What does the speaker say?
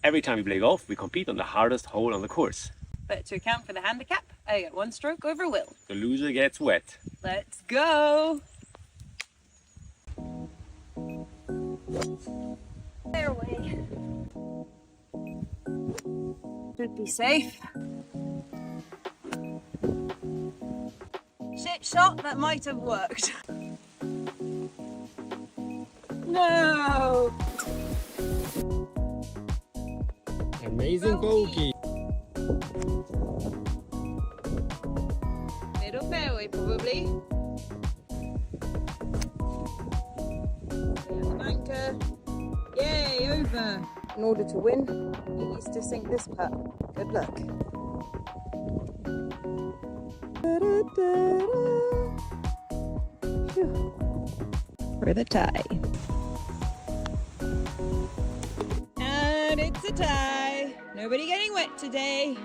Every time we play golf, we compete on the hardest hole on the course. But to account for the handicap, I get 1 stroke over Will. The loser gets wet. Let's go! Fairway. Should be safe. Shit shot that might have worked. No! Amazing bogey. Middle fairway probably. Anchor. Yay, over. In order to win, he needs to sink this putt. Good luck. For the tie. And it's a tie. Nobody getting wet today.